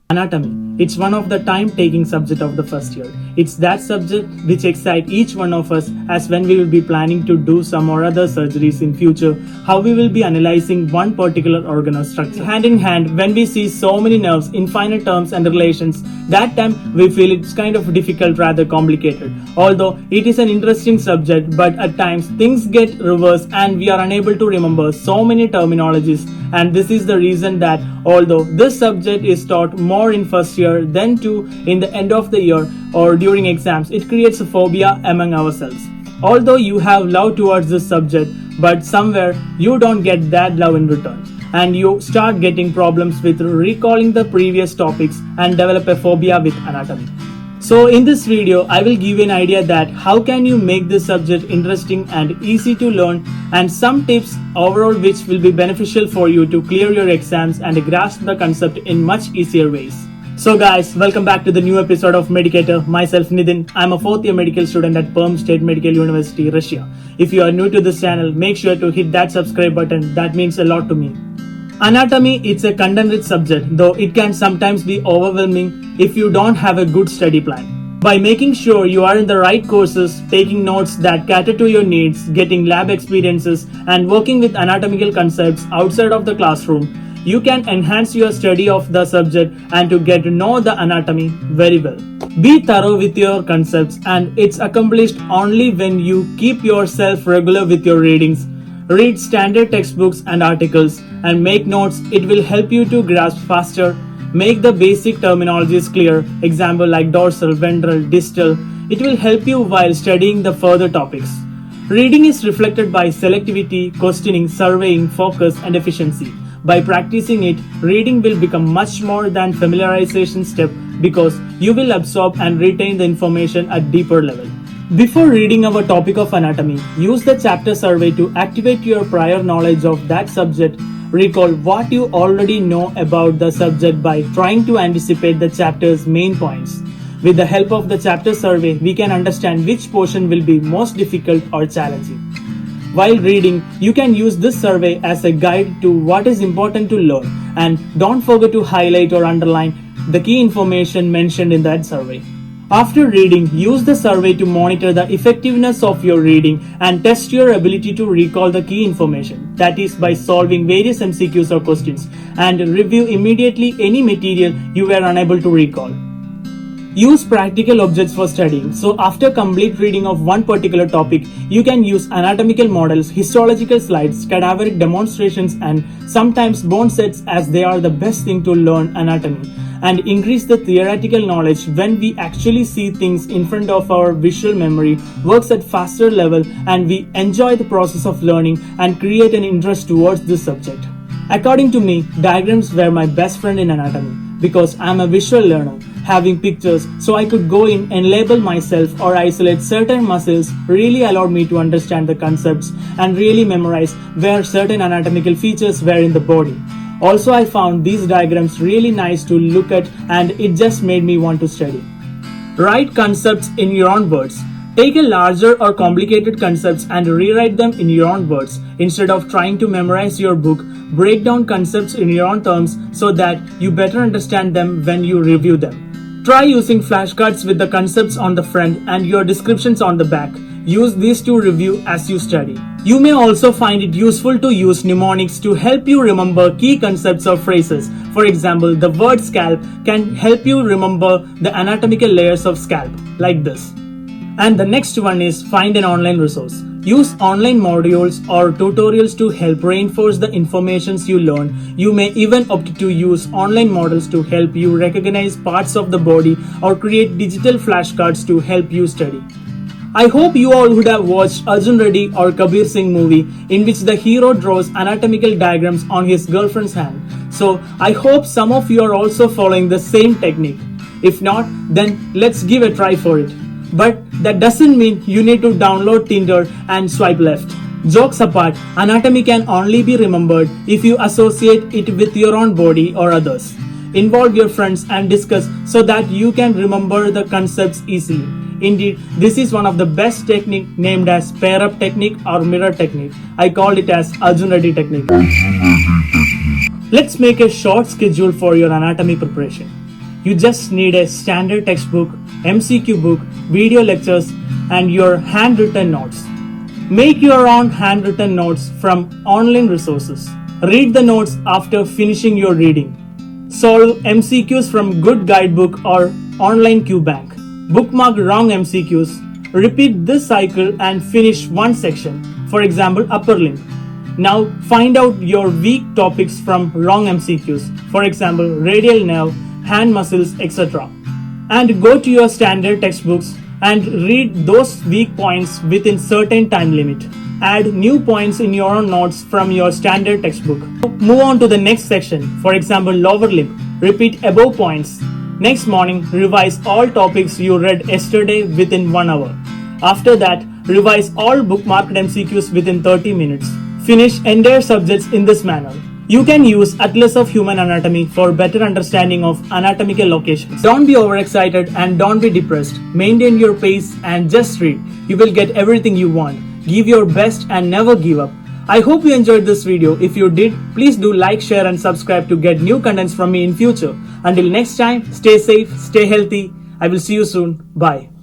Anatomy. It's one of the time-taking subject of the first year. It's that subject which excites each one of us as when we will be planning to do some or other surgeries in future, how we will be analyzing one particular organ or structure. Hand in hand, when we see so many nerves, infinite terms and relations, that time we feel it's kind of difficult, rather complicated. Although it is an interesting subject, but at times things get reversed and we are unable to remember so many terminologies, and this is the reason that although this subject is taught more in first year than too in the end of the year or during exams, it creates a phobia among ourselves. Although you have love towards this subject, but somewhere you don't get that love in return, and you start getting problems with recalling the previous topics and develop a phobia with anatomy. So in this video, I will give you an idea that how can you make this subject interesting and easy to learn, and some tips overall which will be beneficial for you to clear your exams and grasp the concept in much easier ways. So guys, welcome back to the new episode of Medicator. Myself Nidin. I'm a 4th year medical student at Perm State Medical University, Russia. If you are new to this channel, make sure to hit that subscribe button. That means a lot to me. Anatomy, it's a content-rich subject, though it can sometimes be overwhelming if you don't have a good study plan. By making sure you are in the right courses, taking notes that cater to your needs, getting lab experiences, and working with anatomical concepts outside of the classroom, you can enhance your study of the subject and to get to know the anatomy very well. Be thorough with your concepts, and it's accomplished only when you keep yourself regular with your readings. Read standard textbooks and articles and make notes. It will help you to grasp faster. Make the basic terminologies clear, example like dorsal, ventral, distal. It will help you while studying the further topics. Reading is reflected by selectivity, questioning, surveying, focus, and efficiency. By practicing it, reading will become much more than familiarization step because you will absorb and retain the information at deeper level. Before reading our topic of anatomy, use the chapter survey to activate your prior knowledge of that subject. Recall what you already know about the subject by trying to anticipate the chapter's main points. With the help of the chapter survey, we can understand which portion will be most difficult or challenging. While reading, you can use this survey as a guide to what is important to learn, and don't forget to highlight or underline the key information mentioned in that survey. After reading, use the survey to monitor the effectiveness of your reading and test your ability to recall the key information. That is by solving various MCQs or questions, and review immediately any material you were unable to recall. Use practical objects for studying. So after complete reading of one particular topic, you can use anatomical models, histological slides, cadaveric demonstrations, and sometimes bone sets, as they are the best thing to learn anatomy and increase the theoretical knowledge. When we actually see things in front of our visual memory works at faster level, and we enjoy the process of learning and create an interest towards this subject. According to me, diagrams were my best friend in anatomy because I'm a visual learner. Having pictures so I could go in and label myself or isolate certain muscles really allowed me to understand the concepts and really memorize where certain anatomical features were in the body. Also, I found these diagrams really nice to look at, and it just made me want to study. Write concepts in your own words. Take a larger or complicated concepts and rewrite them in your own words. Instead of trying to memorize your book, break down concepts in your own terms so that you better understand them when you review them. Try using flashcards with the concepts on the front and your descriptions on the back. Use these to review as you study. You may also find it useful to use mnemonics to help you remember key concepts or phrases. For example, the word scalp can help you remember the anatomical layers of scalp, like this. And the next one is find an online resource. Use online modules or tutorials to help reinforce the informations you learn. You may even opt to use online models to help you recognize parts of the body or create digital flashcards to help you study. I hope you all would have watched Arjun Reddy or Kabir Singh movie in which the hero draws anatomical diagrams on his girlfriend's hand. So I hope some of you are also following the same technique. If not, then let's give a try for it. But that doesn't mean you need to download Tinder and swipe left. Jokes apart, anatomy can only be remembered if you associate it with your own body or others. Involve your friends and discuss so that you can remember the concepts easily. Indeed, this is one of the best technique named as pair-up technique or mirror technique. I call it as Arjun Reddy technique. Let's make a short schedule for your anatomy preparation. You just need a standard textbook, MCQ book, video lectures, and your handwritten notes. Make your own handwritten notes from online resources. Read the notes after finishing your reading. Solve MCQs from good guidebook or online QBank. Bookmark wrong MCQs. Repeat this cycle and finish one section, for example upper limb. Now find out your weak topics from wrong MCQs, for example radial nerve, hand muscles, etc. And go to your standard textbooks and read those weak points within certain time limit. Add new points in your own notes from your standard textbook. Move on to the next section, for example lower limb. Repeat above points. Next morning, revise all topics you read yesterday within 1 hour. After that, revise all bookmarked MCQs within 30 minutes. Finish entire subjects in this manner. You can use Atlas of Human Anatomy for better understanding of anatomical locations. Don't be overexcited and don't be depressed. Maintain your pace and just read. You will get everything you want. Give your best and never give up. I hope you enjoyed this video. If you did, please do like, share and subscribe to get new contents from me in future. Until next time, stay safe, stay healthy. I will see you soon. Bye.